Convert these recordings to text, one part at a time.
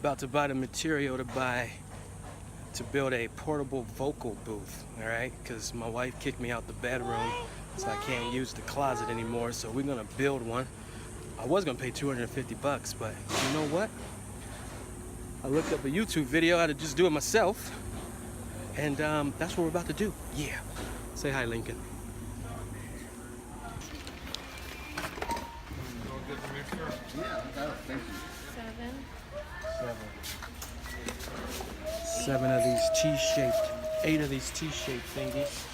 About to buy the material to build a portable vocal booth, all right? Because my wife kicked me out the bedroom, so I can't use the closet anymore. So we're gonna build one. I was gonna pay 250 bucks, but you know what? I looked up a YouTube video how to just do it myself, and that's what we're about to do. Yeah. Say hi, Lincoln. Seven of these T-shaped, 8 of these T-shaped thingies.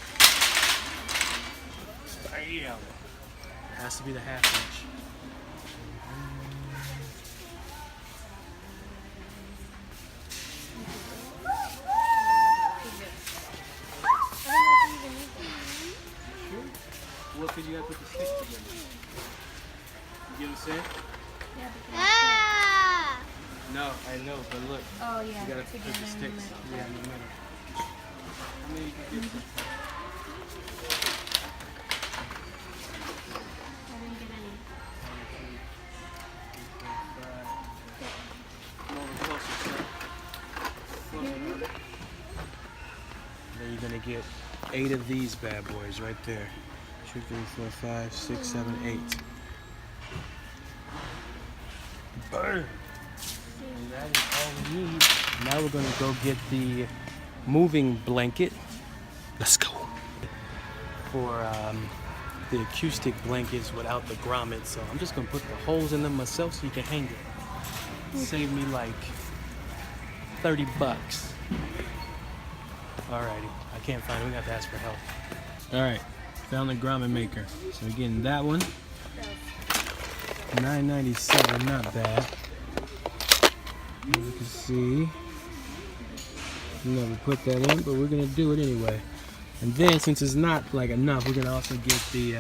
Bam! Has to be the ½ inch. What could you have put the sticks together? You get what I'm saying? No, I know, but look. Oh yeah. You gotta put the sticks. Yeah, in the middle. How many you can get? I didn't get any. Then you're gonna get 8 of these bad boys right there. 2, 3, 4, 5, 6, 7, 8. Burn. And that is all we need. Now we're gonna go get the moving blanket. Let's go. For the acoustic blankets without the grommets. So I'm just gonna put the holes in them myself so you can hang it. Save me like 30 bucks. Alrighty, I can't find it. We have to ask for help. Alright, found the grommet maker. So we're getting that one. $9.97, not bad. As you can see, never put that in, but we're gonna do it anyway. And then, since it's not like enough, we're gonna also get the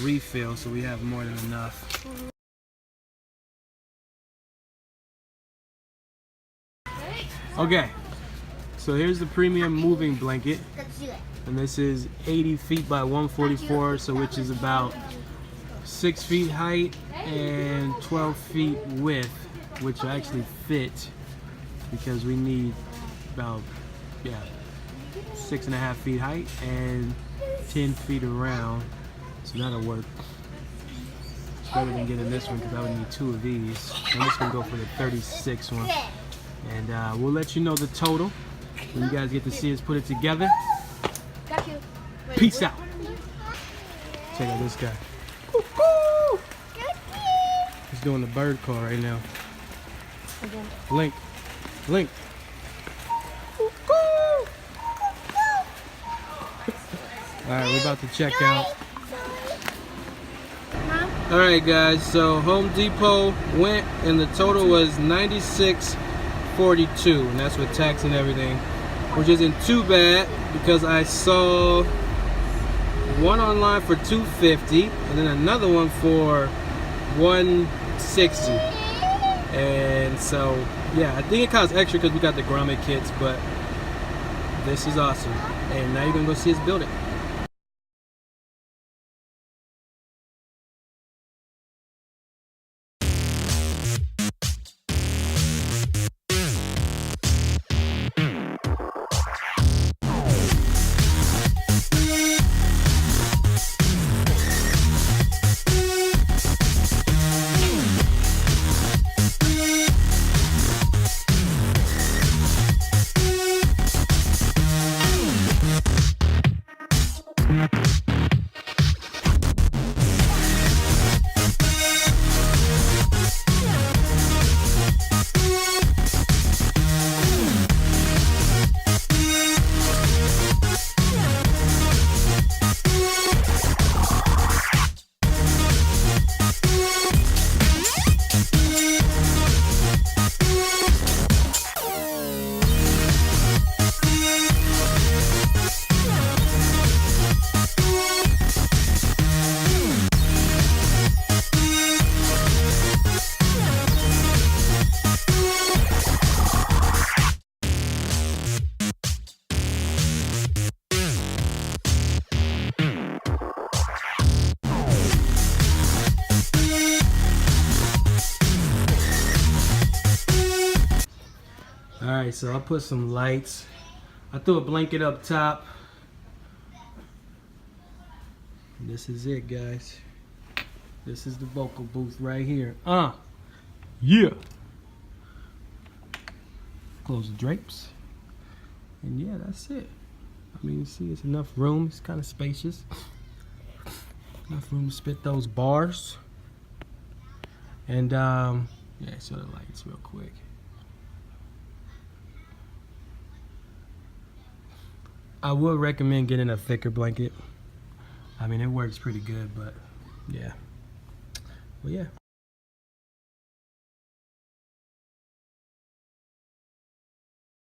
refill, so we have more than enough. Okay, so here's the premium moving blanket, and this is 80 feet by 144, so which is about 6 feet height and 12 feet width, which actually fit because we need about 6.5 feet height and 10 feet around, so that'll work. It's better than getting this one because I would need 2 of these. I'm just gonna go for the 36 one, and we'll let you know the total when you guys get to see us put it together. Got you. Peace out. Check out this guy. He's doing the bird call right now. Link. Link. Alright, we're about to check out. Alright guys, so Home Depot went and the total was $96.42, and that's with tax and everything, which isn't too bad because I saw one online for $250 and then another one for $160. And so yeah, I think it costs extra because we got the grommet kits, but this is awesome. And now you're gonna go see us build it. Alright, so I put some lights. I threw a blanket up top. And this is it, guys. This is the vocal booth right here. Yeah. Close the drapes. And yeah, that's it. I mean, you see it's enough room. It's kind of spacious. Enough room to spit those bars. And yeah, show the lights real quick. I would recommend getting a thicker blanket. I mean, it works pretty good, but yeah. Well, yeah.